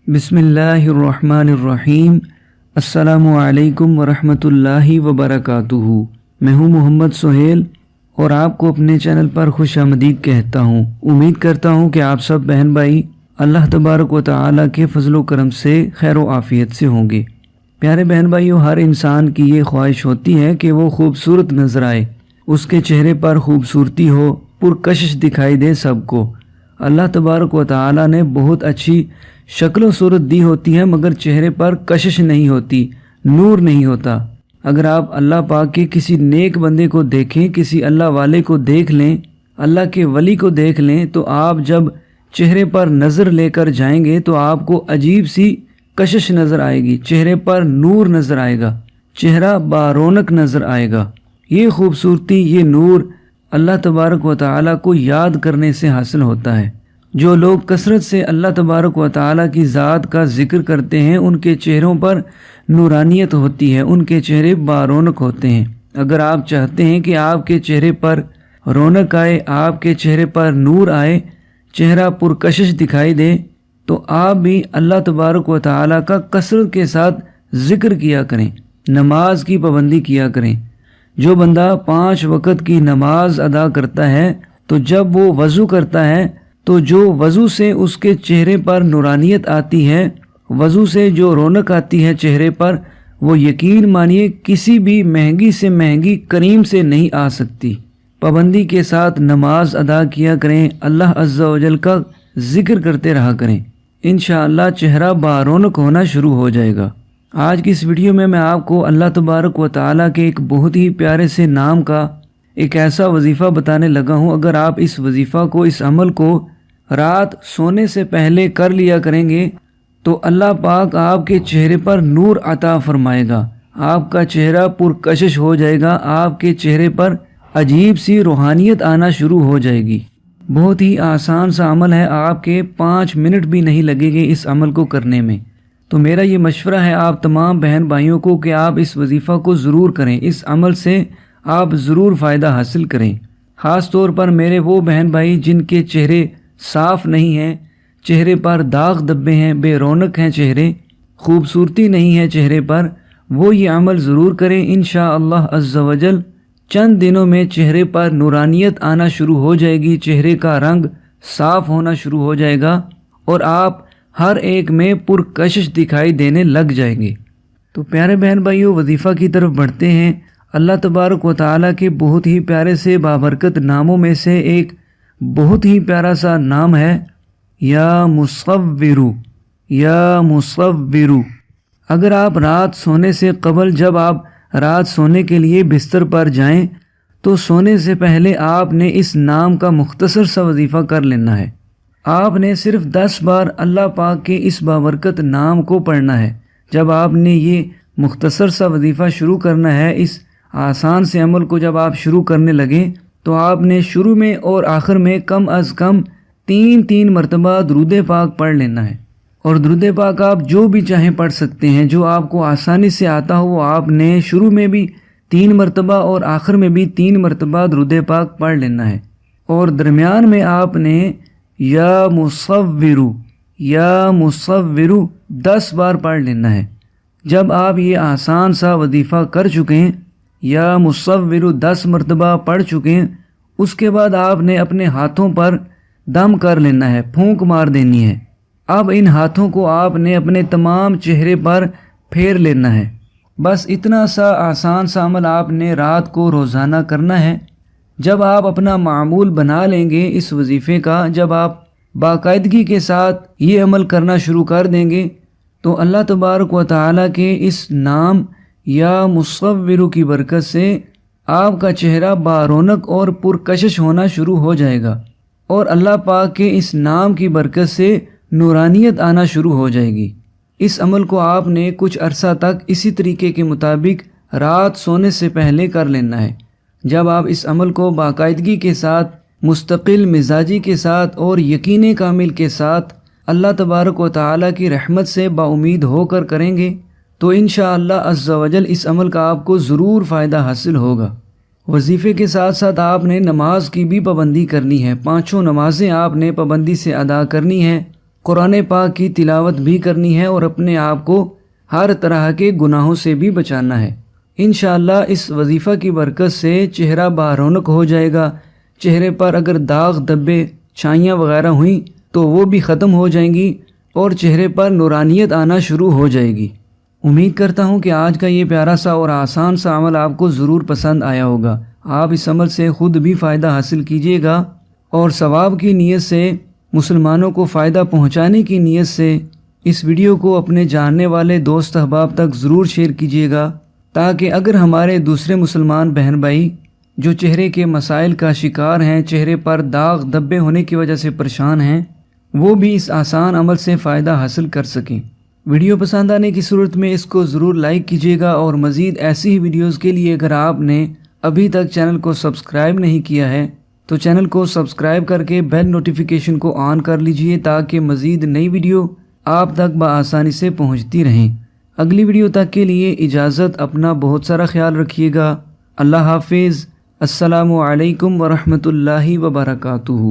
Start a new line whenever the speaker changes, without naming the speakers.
बिस्मिल्लाहिर्रहमानिर्रहीम। अस्सलामु-अलैकुम वरहमतुल्लाहि वबरकातुहू। मैं हूँ मोहम्मद सोहेल और आपको अपने चैनल पर खुश आमदीद कहता हूँ। उम्मीद करता हूँ कि आप सब बहन भाई अल्लाह तबारक व तआला के फजलो करम से खैर व आफ़ियत से होंगे। प्यारे बहन भाइयों, हर इंसान की ये ख्वाहिश होती है कि वो खूबसूरत नज़र आए, उसके चेहरे पर खूबसूरती हो, पुरकशिश दिखाई दे सबको। अल्लाह तबारक व तआला ने बहुत अच्छी शक्ल सूरत दी होती है, मगर चेहरे पर कशिश नहीं होती, नूर नहीं होता। अगर आप अल्लाह पाक के किसी नेक बंदे को देखें, किसी अल्लाह वाले को देख लें, अल्लाह के वली को देख लें, तो आप जब चेहरे पर नज़र लेकर जाएंगे तो आपको अजीब सी कशिश नज़र आएगी, चेहरे पर नूर नज़र आएगा, चेहरा बारौनक नज़र आएगा। ये खूबसूरती, ये नूर अल्लाह तबारक व तआला को याद करने से हासिल होता है। जो लोग कसरत से अल्लाह तबारक व तआला की ज़ात का ज़िक्र करते हैं, उनके चेहरों पर नूरानियत होती है, उनके चेहरे बारौनक होते हैं। अगर आप चाहते हैं कि आपके चेहरे पर रौनक आए, आपके चेहरे पर नूर आए, चेहरा पुरकशिश दिखाई दे, तो आप भी अल्लाह तबारक व तआला का कसरत के साथ ज़िक्र किया करें, नमाज की पाबंदी किया करें। जो बंदा 5 वक़्त की नमाज अदा करता है, तो जब वो वज़ू करता है तो जो वज़ू से उसके चेहरे पर नूरानियत आती है, वज़ू से जो रौनक आती है चेहरे पर, वो यकीन मानिए किसी भी महंगी से महंगी करीम से नहीं आ सकती। पाबंदी के साथ नमाज अदा किया करें, अल्लाह अज़्ज़ा वजल का ज़िक्र करते रहा करें, इंशाअल्लाह चेहरा बारौनक होना शुरू हो जाएगा। आज की इस वीडियो में मैं आपको अल्लाह तबारक व तआला के एक बहुत ही प्यारे से नाम का एक ऐसा वजीफ़ा बताने लगा हूँ। अगर आप इस वजीफ़ा को, इस अमल को रात सोने से पहले कर लिया करेंगे तो अल्लाह पाक आपके चेहरे पर नूर अता फरमाएगा, आपका चेहरा पुरकशिश हो जाएगा, आपके चेहरे पर अजीब सी रूहानियत आना शुरू हो जाएगी। बहुत ही आसान सा अमल है, आपके 5 मिनट भी नहीं लगेंगे इस अमल को करने में। तो मेरा ये मशवरा है आप तमाम बहन भाइयों को कि आप इस वजीफ़ा को ज़रूर करें, इस अमल से आप ज़रूर फ़ायदा हासिल करें। ख़ास तौर पर मेरे वो बहन भाई जिनके चेहरे साफ़ नहीं हैं, चेहरे पर दाग धब्बे हैं, बेरौनक हैं चेहरे, खूबसूरती नहीं है चेहरे पर, वो ये अमल ज़रूर करें। इंशाअल्लाह अज़्ज़ा वजल चंद दिनों में चेहरे पर नूरानियत आना शुरू हो जाएगी, चेहरे का रंग साफ़ होना शुरू हो जाएगा और आप हर एक में पुरकशिश दिखाई देने लग जाएंगे। तो प्यारे बहन भाइयों, वजीफ़ा की तरफ बढ़ते हैं। अल्लाह तबारक व तआला के बहुत ही प्यारे से बाबरकत नामों में से एक बहुत ही प्यारा सा नाम है या मुसव्विरु, या मुसव्विरु। अगर आप रात सोने से कबल, जब आप रात सोने के लिए बिस्तर पर जाएं, तो सोने से पहले आपने इस नाम का मुख्तसर सा वजीफ़ा कर लेना है। आपने सिर्फ 10 बार अल्लाह पाक के इस बाबरकत नाम को पढ़ना है। जब आपने ये मुख्तसर सा वजीफ़ा शुरू करना है, इस आसान से अमल को जब आप शुरू करने लगें, तो आपने शुरू में और आखिर में कम अज़ कम 3 मरतबा दुरूद पाक पढ़ लेना है। और दुरूद पाक आप जो भी चाहें पढ़ सकते हैं, जो आपको आसानी से आता हो। वो आपने शुरू में भी 3 मरतबा और आखिर में भी 3 मरतबा दुरूद पाक पढ़ लेना है। और दरमियान में आपने या मुसव्विरु, या मुसव्विरु 10 बार पढ़ लेना है। जब आप ये आसान सा वजीफ़ा कर चुके हैं, या मुसव्विरु 10 मरतबा पढ़ चुके हैं, उसके बाद आपने अपने हाथों पर दम कर लेना है, फूंक मार देनी है। अब इन हाथों को आपने अपने तमाम चेहरे पर फेर लेना है। बस इतना सा आसान सा अमल आपने रात को रोज़ाना करना है। जब आप अपना मामूल बना लेंगे इस वजीफ़े का, जब आप बाकायदगी के साथ ये अमल करना शुरू कर देंगे, तो अल्लाह तबारक व तआला के इस नाम या मुसव्विरु की बरकत से आपका चेहरा बारौनक और पुरकशिश होना शुरू हो जाएगा और अल्लाह पाक के इस नाम की बरकत से नूरानियत आना शुरू हो जाएगी। इस अमल को आपने कुछ अरसा तक इसी तरीके के मुताबिक रात सोने से पहले कर लेना है। जब आप इस अमल को बाकायदगी के साथ, मुस्तकिल मिजाजी के साथ और यकीन कामिल के साथ अल्लाह तबारक व तआला की रहमत से बाउमीद होकर करेंगे, तो इंशाअल्लाह अज़्ज़ा वजल इस अमल का आपको ज़रूर फ़ायदा हासिल होगा। वजीफ़े के साथ साथ आपने नमाज की भी पाबंदी करनी है। 5 नमाज़ें आपने पाबंदी से अदा करनी है। قرآن پاک کی تلاوت بھی کرنی ہے اور اپنے آپ کو ہر طرح کے گناہوں سے بھی بچانا ہے۔ انشاءاللہ اس وظیفہ کی برکت سے چہرہ برونق ہو جائے گا۔ چہرے پر اگر داغ دبے چھائیاں وغیرہ ہوئیں تو وہ بھی ختم ہو جائیں گی اور چہرے پر نورانیت آنا شروع ہو جائے گی۔ امید کرتا ہوں کہ آج کا یہ پیارا سا اور آسان سا عمل آپ کو ضرور پسند آیا ہوگا۔ آپ اس عمل سے خود بھی فائدہ حاصل کیجیے گا اور ثواب کی نیت سے، مسلمانوں کو فائدہ پہنچانے کی نیت سے اس ویڈیو کو اپنے جاننے والے دوست احباب تک ضرور شیئر کیجیے گا، تاکہ اگر ہمارے دوسرے مسلمان بہن بھائی جو چہرے کے مسائل کا شکار ہیں، چہرے پر داغ دبے ہونے کی وجہ سے پریشان ہیں، وہ بھی اس آسان عمل سے فائدہ حاصل کر سکیں۔ ویڈیو پسند آنے کی صورت میں اس کو ضرور لائک کیجیے گا، اور مزید ایسی ہی ویڈیوز کے لیے اگر آپ نے ابھی تک چینل کو سبسکرائب نہیں کیا ہے تو چینل کو سبسکرائب کر کے بیل نوٹیفیکیشن کو آن کر لیجئے، تاکہ مزید نئی ویڈیو آپ تک بآسانی سے پہنچتی رہیں۔ اگلی ویڈیو تک کے لیے اجازت، اپنا بہت سارا خیال رکھیے گا۔ اللہ حافظ۔ السلام علیکم ورحمۃ اللہ وبرکاتہ۔